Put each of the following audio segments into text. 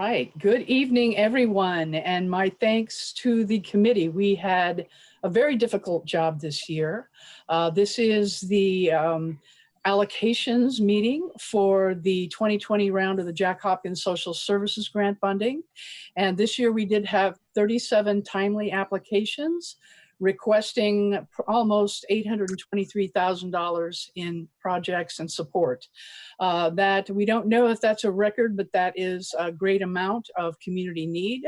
right. Good evening, everyone, and my thanks to the committee. We had a very difficult job this year. This is the allocations meeting for the 2020 round of the Jack Hopkins Social Services Grant Funding. And this year we did have 37 timely applications requesting almost $823,000 in projects and support. That we don't know if that's a record, but that is a great amount of community need.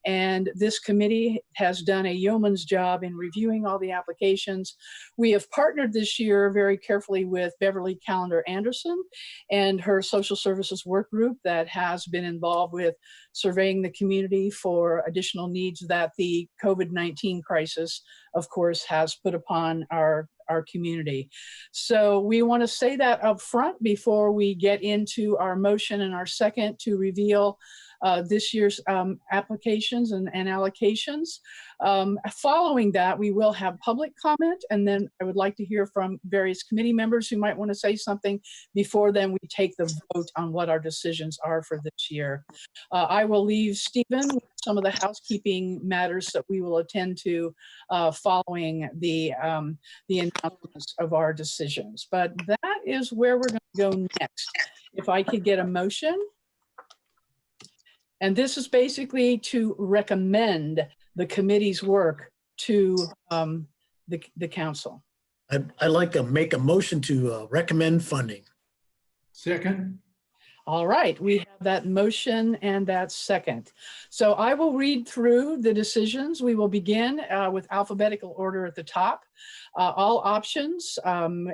And this committee has done a yeoman's job in reviewing all the applications. We have partnered this year very carefully with Beverly Callender Anderson and her social services work group that has been involved with surveying the community for additional needs that the COVID-19 crisis, of course, has put upon our community. So we want to say that up front before we get into our motion and our second to reveal this year's applications and allocations. Following that, we will have public comment, and then I would like to hear from various committee members who might want to say something before then we take the vote on what our decisions are for this year. I will leave Stephen with some of the housekeeping matters that we will attend to following the announcements of our decisions. But that is where we're going to go next. If I could get a motion. And this is basically to recommend the committee's work to the council. I'd like to make a motion to recommend funding. Second. All right, we have that motion and that second. So I will read through the decisions. We will begin with alphabetical order at the top. All options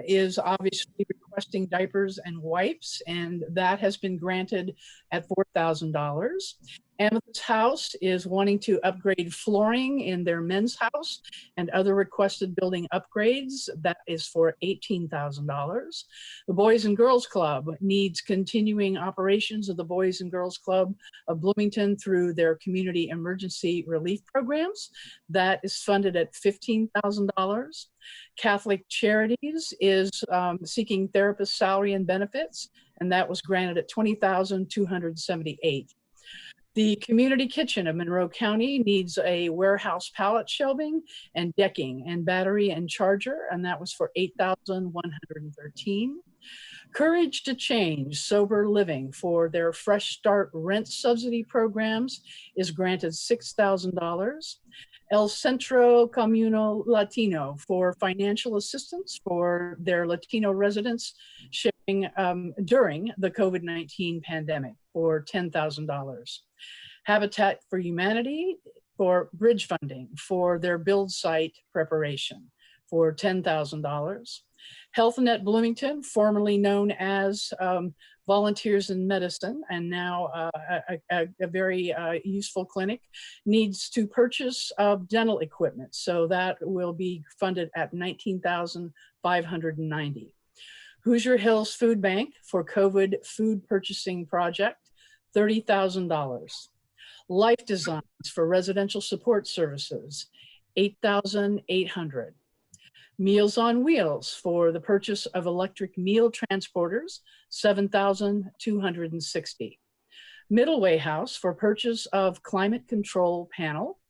is obviously requesting diapers and wipes, and that has been granted at $4,000. Amethyst House is wanting to upgrade flooring in their men's house and other requested building upgrades. That is for $18,000. The Boys and Girls Club needs continuing operations of the Boys and Girls Club of Bloomington through their community emergency relief programs. That is funded at $15,000. Catholic Charities is seeking therapist salary and benefits, and that was granted at $20,278. The Community Kitchen of Monroe County needs a warehouse pallet shelving and decking and battery and charger, and that was for $8,113. Courage to Change Sober Living for their Fresh Start rent subsidy programs is granted $6,000. El Centro Comunal Latino for financial assistance for their Latino residents sharing during the COVID-19 pandemic for $10,000. Habitat for Humanity for bridge funding for their build site preparation for $10,000. HealthNet Bloomington, formerly known as Volunteers in Medicine, and now a very useful clinic, needs to purchase dental equipment. So that will be funded at $19,590. Hoosier Hills Food Bank for COVID food purchasing project, $30,000. Life Designs for residential support services, $8,800. Meals on Wheels for the purchase of electric meal transporters, $7,260. Middle Way House for purchase of climate control panel,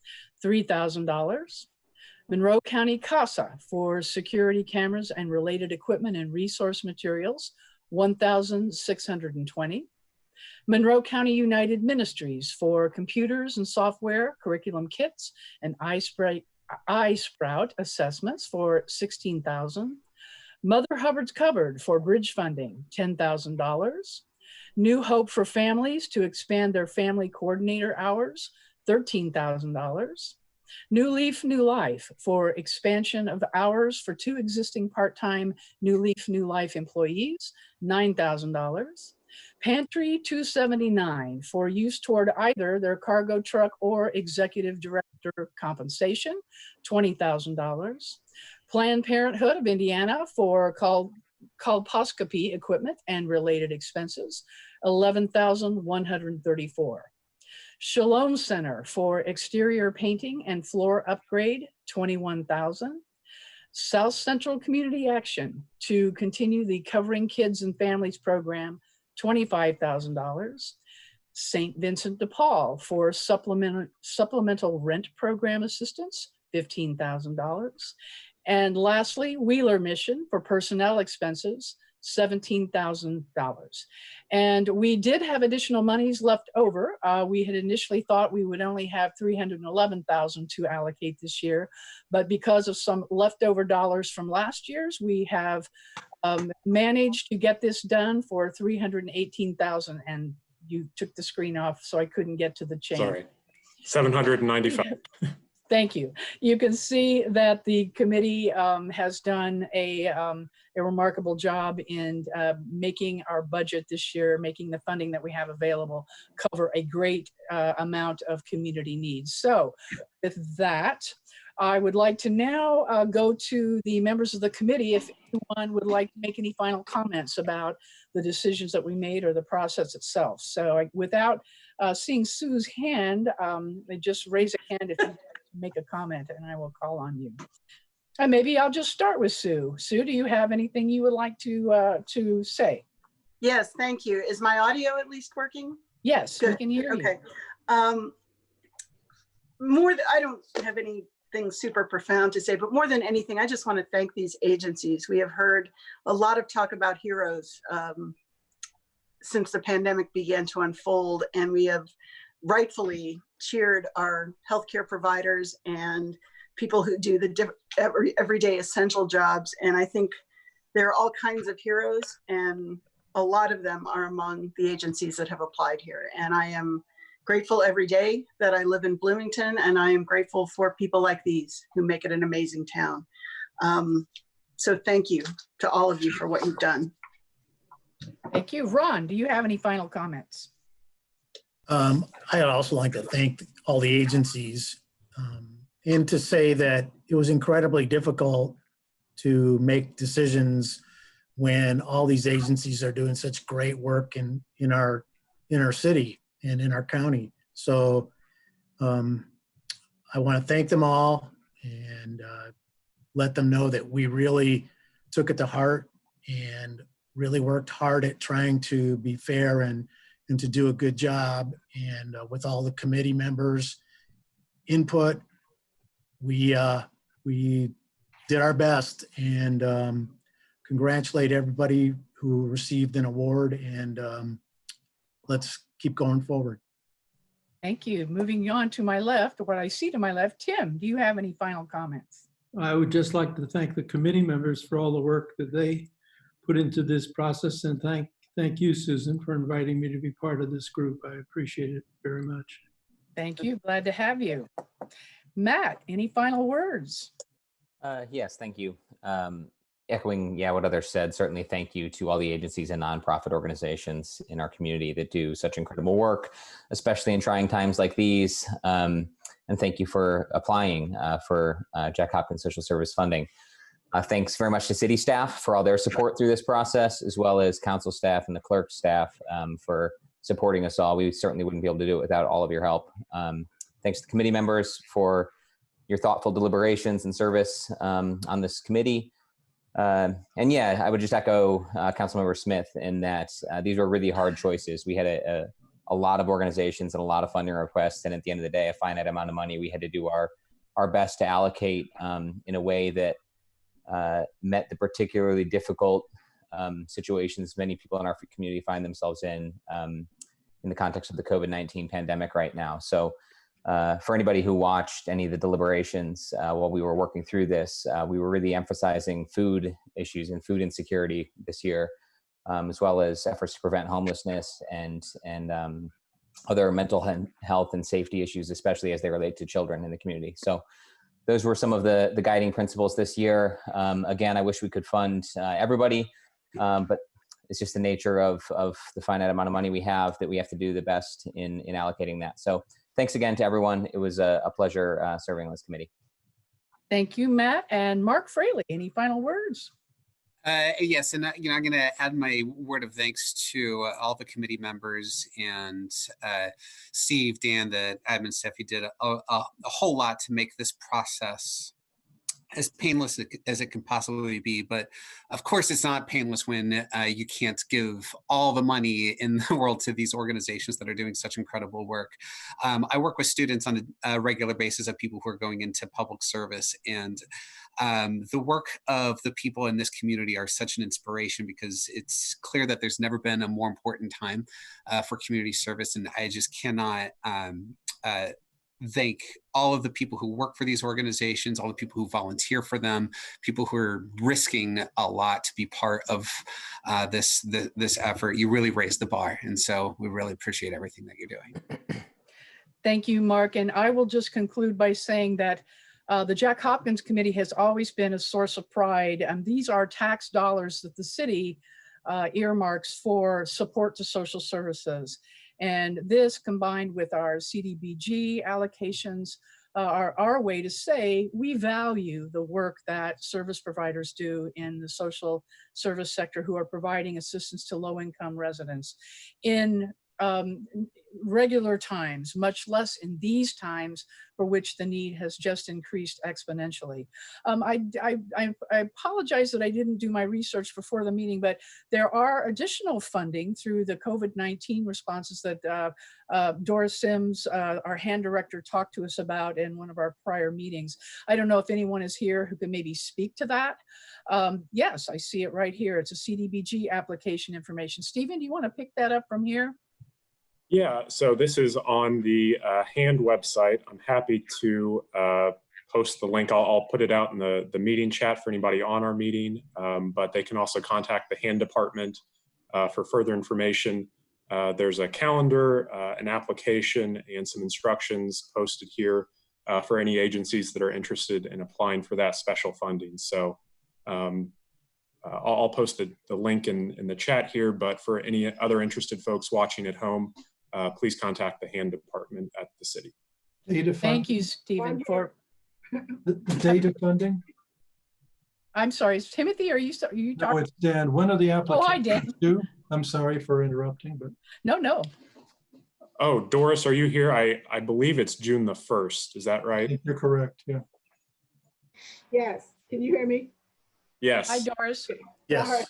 $3,000. Monroe County CASA for security cameras and related equipment and resource materials, $1,620. Monroe County United Ministries for computers and software, curriculum kits, and iSprout assessments for $16,000. Mother Hubbard's Cupboard for bridge funding, $10,000. New Hope for Families to expand their family coordinator hours, $13,000. New Leaf, New Life for expansion of hours for 2 existing part-time New Leaf, New Life employees, $9,000. Pantry 279 for use toward either their cargo truck or executive director compensation, $20,000. Planned Parenthood of Indiana for colposcopy equipment and related expenses, $11,134. Shalom Center for exterior painting and floor upgrade, $21,000. South Central Community Action to continue the Covering Kids and Families program, $25,000. St. Vincent de Paul for supplemental rent program assistance, $15,000. And lastly, Wheeler Mission for personnel expenses, $17,000. And we did have additional monies left over. We had initially thought we would only have $311,000 to allocate this year, but because of some leftover dollars from last year's, we have managed to get this done for $318,000. And you took the screen off, so I couldn't get to the change. Sorry, 795. Thank you. You can see that the committee has done a remarkable job in making our budget this year, making the funding that we have available cover a great amount of community needs. So with that, I would like to now go to the members of the committee if anyone would like to make any final comments about the decisions that we made or the process itself. So without seeing Sue's hand, just raise a hand if you make a comment and I will call on you. And maybe I'll just start with Sue. Sue, do you have anything you would like to say? Yes, thank you. Is my audio at least working? Yes, Good. we can hear you. Okay. I don't have anything super profound to say, but more than anything, I just want to thank these agencies. We have heard a lot of talk about heroes since the pandemic began to unfold, and we have rightfully cheered our healthcare providers and people who do the everyday essential jobs. And I think there are all kinds of heroes, and a lot of them are among the agencies that have applied here. And I am grateful every day that I live in Bloomington, and I am grateful for people like these who make it an amazing town. So thank you to all of you for what you've done. Thank you. Ron, do you have any final comments? I'd also like to thank all the agencies and to say that it was incredibly difficult to make decisions when all these agencies are doing such great work in our city and in our county. So I want to thank them all and let them know that we really took it to heart and really worked hard at trying to be fair and to do a good job. And with all the committee members' input, we did our best, and congratulate everybody who received an award, and let's keep going forward. Thank you. Moving on to my left, what I see to my left, Tim, do you have any final comments? I would just like to thank the committee members for all the work that they put into this process, and thank you, Susan, for inviting me to be part of this group. I appreciate it very much. Thank you. Glad to have you. Matt, any final words? Yes, thank you. Echoing, what others said, certainly thank you to all the agencies and nonprofit organizations in our community that do such incredible work, especially in trying times like these. And thank you for applying for Jack Hopkins Social Service funding. Thanks very much to city staff for all their support through this process, as well as council staff and the clerk staff for supporting us all. We certainly wouldn't be able to do it without all of your help. Thanks to the committee members for your thoughtful deliberations and service on this committee. And I would just echo Councilmember Smith in that these were really hard choices. We had a lot of organizations and a lot of funding requests, and at the end of the day, a finite amount of money. We had to do our best to allocate in a way that met the particularly difficult situations many people in our community find themselves in the context of the COVID-19 pandemic right now. So for anybody who watched any of the deliberations while we were working through this, we were really emphasizing food issues and food insecurity this year, as well as efforts to prevent homelessness and other mental health and safety issues, especially as they relate to children in the community. So those were some of the guiding principles this year. Again, I wish we could fund everybody, but it's just the nature of the finite amount of money we have that we have to do the best in allocating that. So thanks again to everyone. It was a pleasure serving on this committee. Thank you, Matt. And Mark Fraley, any final words? Yes, and I'm going to add my word of thanks to all the committee members and Steve, Dan, the admin staff. You did a whole lot to make this process as painless as it can possibly be. But of course, it's not painless when you can't give all the money in the world to these organizations that are doing such incredible work. I work with students on a regular basis of people who are going into public service, and the work of the people in this community are such an inspiration, because it's clear that there's never been a more important time for community service. And I just cannot thank all of the people who work for these organizations, all the people who volunteer for them, people who are risking a lot to be part of this effort. You really raised the bar. And so we really appreciate everything that you're doing. Thank you, Mark. And I will just conclude by saying that the Jack Hopkins Committee has always been a source of pride. And these are tax dollars that the city earmarks for support to social services. And this, combined with our CDBG allocations, are our way to say we value the work that service providers do in the social service sector, who are providing assistance to low-income residents in regular times, much less in these times for which the need has just increased exponentially. I apologize that I didn't do my research before the meeting, but there are additional funding through the COVID-19 responses that Doris Sims, our hand director, talked to us about in one of our prior meetings. I don't know if anyone is here who can maybe speak to that. Yes, I see it right here. It's a CDBG application information. Stephen, do you want to pick that up from here? Yeah, so this is on the HAND website. I'm happy to post the link. I'll put it out in the meeting chat for anybody on our meeting, but they can also contact the HAND department for further information. There's a calendar, an application, and some instructions posted here for any agencies that are interested in applying for that special funding. So I'll post the link in the chat here, but for any other interested folks watching at home, please contact the HAND department at the city. Thank you, Stephen, for the date of funding. I'm sorry, Timothy, are you talking? No, it's Dan. When are the applications hi, Dan. due? I'm sorry for interrupting, but No. Oh, Doris, are you here? I believe it's June the 1st. Is that I right? think you're correct. Yeah. Yes. Can you hear me? Yes. Hi, Doris. Yes. All right.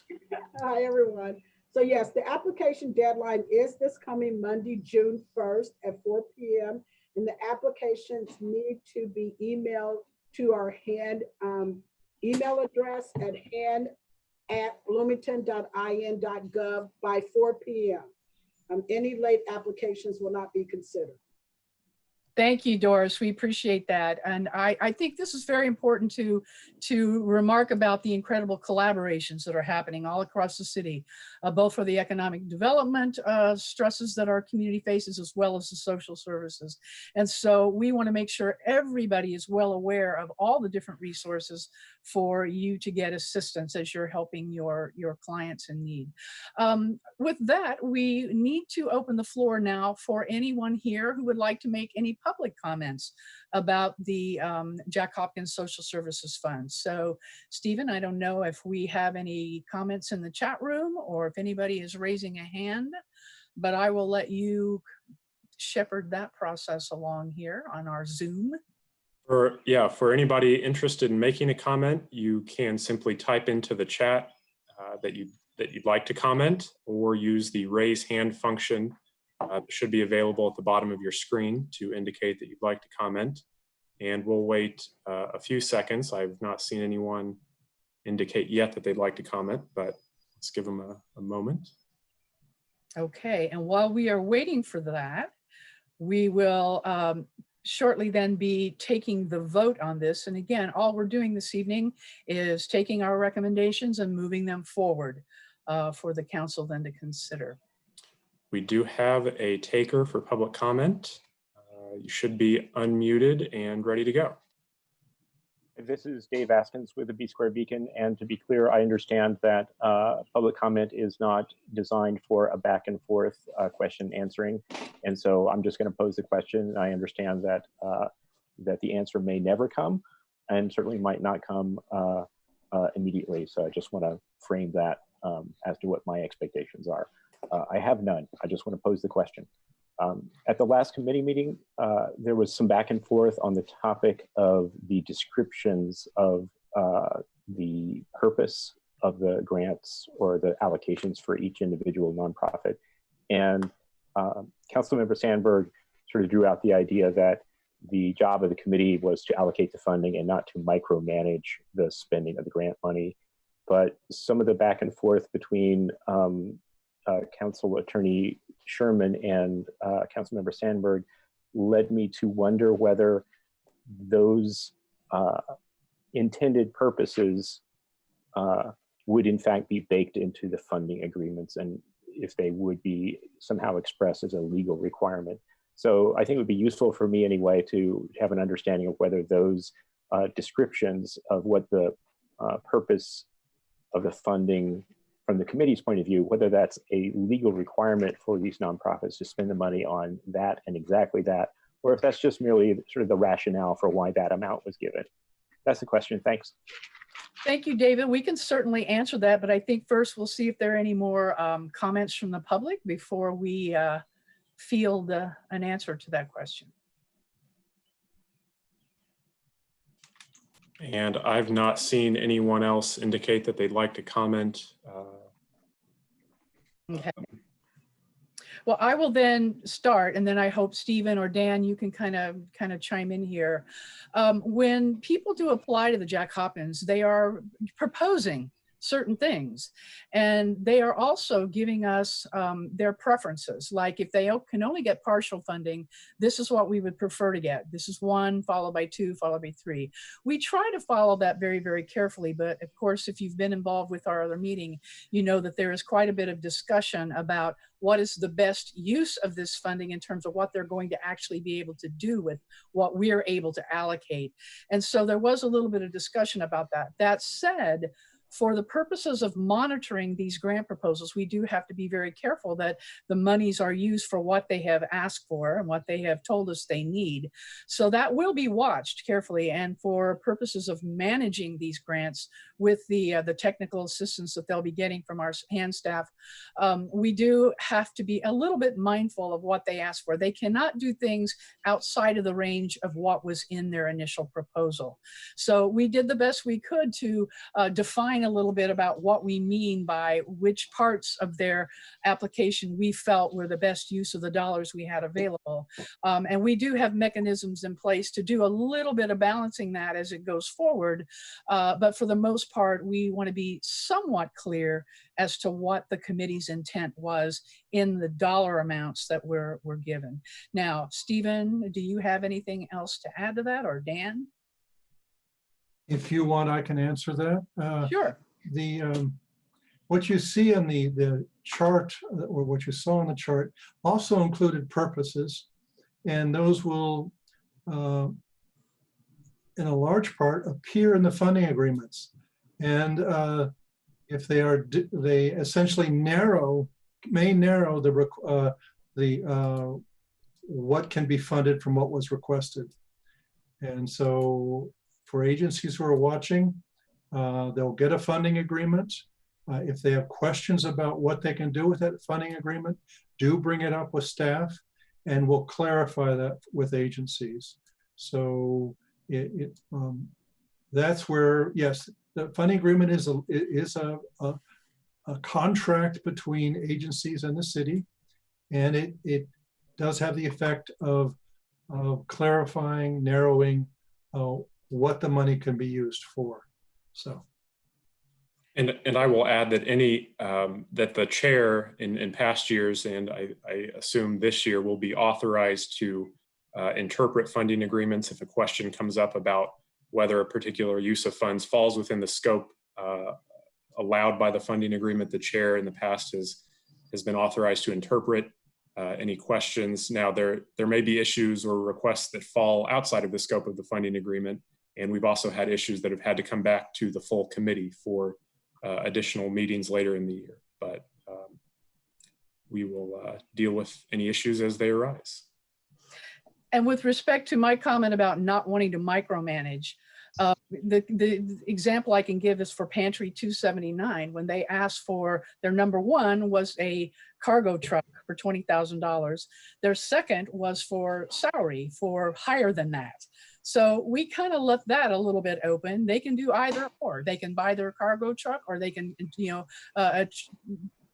Hi, everyone. So yes, the application deadline is this coming Monday, June 1st at 4 p.m. And the applications need to be emailed to our HAND email address at hand@bloomington.in.gov by 4 p.m. Any late applications will not be considered. Thank you, Doris. We appreciate that. And I think this is very important to remark about the incredible collaborations that are happening all across the city, both for the economic development stresses that our community faces, as well as the social services. And so we want to make sure everybody is well aware of all the different resources for you to get assistance as you're helping your clients in need. With that, we need to open the floor now for anyone here who would like to make any public comments about the Jack Hopkins Social Services Fund. So, Stephen, I don't know if we have any comments in the chat room or if anybody is raising a hand, but I will let you shepherd that process along here on our Zoom. For anybody interested in making a comment, you can simply type into the chat that you'd like to comment, or use the raise hand function. Should be available at the bottom of your screen to indicate that you'd like to comment. And we'll wait a few seconds. I've not seen anyone indicate yet that they'd like to comment, but let's give them a moment. Okay, and while we are waiting for that, we will shortly then be taking the vote on this. And again, all we're doing this evening is taking our recommendations and moving them forward for the council then to consider. We do have a taker for public comment. You should be unmuted and ready to go. This is Dave Askins with the B Square Beacon, and to be clear, I understand that public comment is not designed for a back and forth question answering, and so I'm just going to pose the question. I understand that that the answer may never come, and certainly might not come immediately. So I just want to frame that as to what my expectations are. I have none. I just want to pose the question. At the last committee meeting, there was some back and forth on the topic of the descriptions of the purpose of the grants or the allocations for each individual nonprofit. And Councilmember Sandberg sort of drew out the idea that the job of the committee was to allocate the funding and not to micromanage the spending of the grant money. But some of the back and forth between Council Attorney Sherman and Councilmember Sandberg led me to wonder whether those intended purposes would in fact be baked into the funding agreements, and if they would be somehow expressed as a legal requirement. So I think it would be useful for me anyway to have an understanding of whether those descriptions of what the purpose of the funding from the committee's point of view, whether that's a legal requirement for these nonprofits to spend the money on that and exactly that, or if that's just merely sort of the rationale for why that amount was given. That's the question. Thanks. Thank you, David. We can certainly answer that, but I think first we'll see if there are any more comments from the public before we field an answer to that question. And I've not seen anyone else indicate that they'd like to comment. Okay. Well, I will then start, and then I hope Stephen or Dan, you can kind of chime in here. When people do apply to the Jack Hopkins, they are proposing certain things, and they are also giving us their preferences. Like if they can only get partial funding, this is what we would prefer to get. This is 1 followed by 2 followed by 3. We try to follow that very, very carefully, but of course, if you've been involved with our other meeting, you know that there is quite a bit of discussion about what is the best use of this funding in terms of what they're going to actually be able to do with what we're able to allocate. And so there was a little bit of discussion about that. That said, for the purposes of monitoring these grant proposals, we do have to be very careful that the monies are used for what they have asked for and what they have told us they need. So that will be watched carefully. And for purposes of managing these grants with the technical assistance that they'll be getting from our hand staff, we do have to be a little bit mindful of what they ask for. They cannot do things outside of the range of what was in their initial proposal. So we did the best we could to define a little bit about what we mean by which parts of their application we felt were the best use of the dollars we had available. And we do have mechanisms in place to do a little bit of balancing that as it goes forward. But for the most part, we want to be somewhat clear as to what the committee's intent was in the dollar amounts that were given. Now, Stephen, do you have anything else to add to that, or Dan? If you want, I can answer that. Sure. What you see in the chart, or what you saw in the chart, also included purposes, and those will, in a large part, appear in the funding agreements. And if they essentially may narrow the what can be funded from what was requested. And so, for agencies who are watching, they'll get a funding agreement. If they have questions about what they can do with that funding agreement, do bring it up with staff, and we'll clarify that with agencies. So that's where, yes, the funding agreement is a contract between agencies and the city, and it does have the effect of clarifying, narrowing what the money can be used for. So, and I will add that that the chair in past years, and I assume this year, will be authorized to interpret funding agreements if a question comes up about whether a particular use of funds falls within the scope allowed by the funding agreement. The chair in the past has been authorized to interpret any questions. Now, there may be issues or requests that fall outside of the scope of the funding agreement. And we've also had issues that have had to come back to the full committee for additional meetings later in the year. But we will deal with any issues as they arise. And with respect to my comment about not wanting to micromanage, The example I can give is for Pantry 279, when they asked for their number one was a cargo truck for $20,000. Their second was for salary for higher than that. So we kind of left that a little bit open. They can do either or. They can buy their cargo truck, or they can,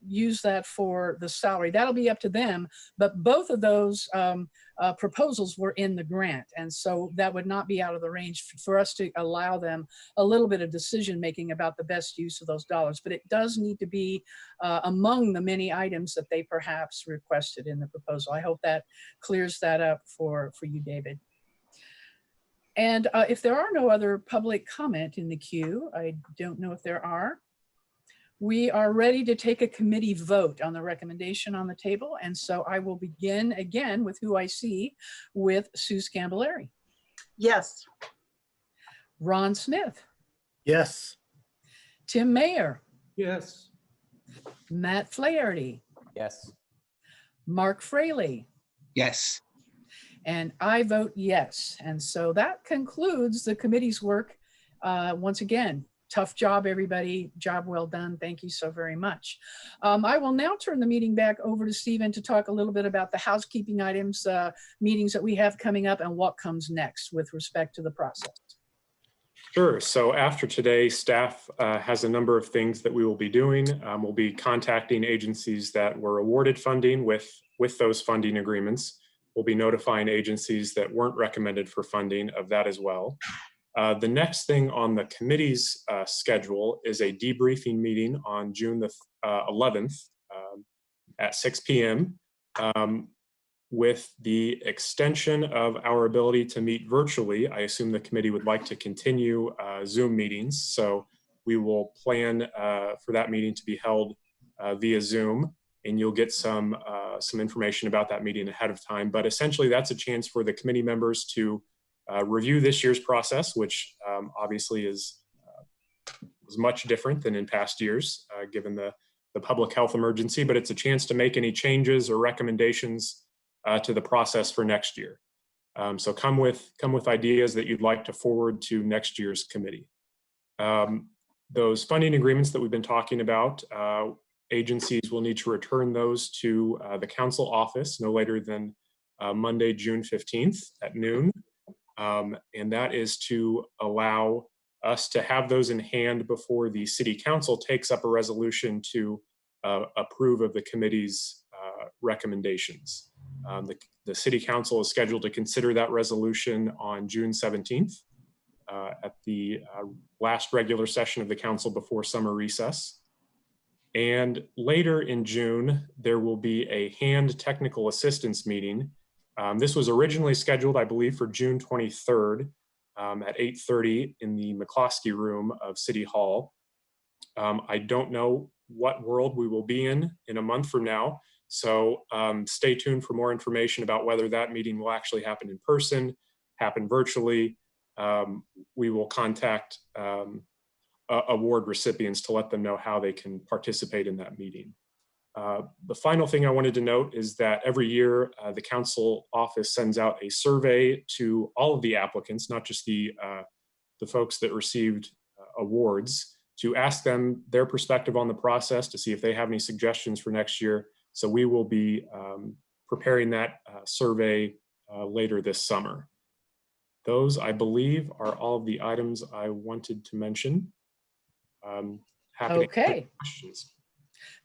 use that for the salary. That'll be up to them. But both of those proposals were in the grant. And so that would not be out of the range for us to allow them a little bit of decision making about the best use of those dollars. But it does need to be among the many items that they perhaps requested in the proposal. I hope that clears that up for you, David. And if there are no other public comment in the queue, I don't know if there are, we are ready to take a committee vote on the recommendation on the table. And so I will begin again with who I see, with Sue Scambolari. Yes. Ron Smith. Yes. Tim Mayer. Yes. Matt Flaherty. Yes. Mark Fraley. Yes. And I vote yes. And so that concludes the committee's work. Once again, tough job, everybody. Job well done. Thank you so very much. I will now turn the meeting back over to Stephen to talk a little bit about the housekeeping items, meetings that we have coming up, and what comes next with respect to the process. Sure. So after today, staff has a number of things that we will be doing. We'll be contacting agencies that were awarded funding with those funding agreements. We'll be notifying agencies that weren't recommended for funding of that as well. The next thing on the committee's schedule is a debriefing meeting on June the 11th at 6 p.m. With the extension of our ability to meet virtually, I assume the committee would like to continue Zoom meetings. So we will plan for that meeting to be held via Zoom, and you'll get some information about that meeting ahead of time. But essentially, that's a chance for the committee members to review this year's process, which obviously was much different than in past years, given the public health emergency. But it's a chance to make any changes or recommendations to the process for next year. So come with ideas that you'd like to forward to next year's committee. Those funding agreements that we've been talking about, agencies will need to return those to the council office no later than Monday, June 15th at noon. And that is to allow us to have those in hand before the city council takes up a resolution to approve of the committee's recommendations. The city council is scheduled to consider that resolution on June 17th at the last regular session of the council before summer recess. And later in June, there will be a hand technical assistance meeting. This was originally scheduled, I believe, for June 23rd at 8:30 in the McCloskey room of City Hall. I don't know what world we will be in a month from now. So stay tuned for more information about whether that meeting will actually happen in person, happen virtually. We will contact award recipients to let them know how they can participate in that meeting. The final thing I wanted to note is that every year the council office sends out a survey to all of the applicants, not just the folks that received awards, to ask them their perspective on the process, to see if they have any suggestions for next year. So we will be preparing that survey later this summer. Those, I believe, are all of the items I wanted to mention. Happy to take questions.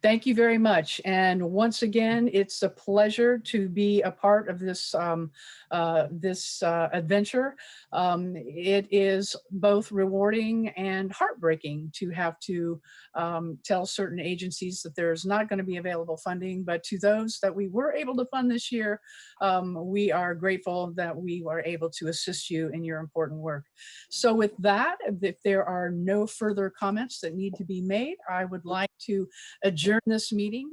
Thank you very much. And once again, it's a pleasure to be a part of this adventure. It is both rewarding and heartbreaking to have to tell certain agencies that there's not going to be available funding, but to those that we were able to fund this year, we are grateful that we were able to assist you in your important work. So with that, if there are no further comments that need to be made, I would like to adjourn this meeting.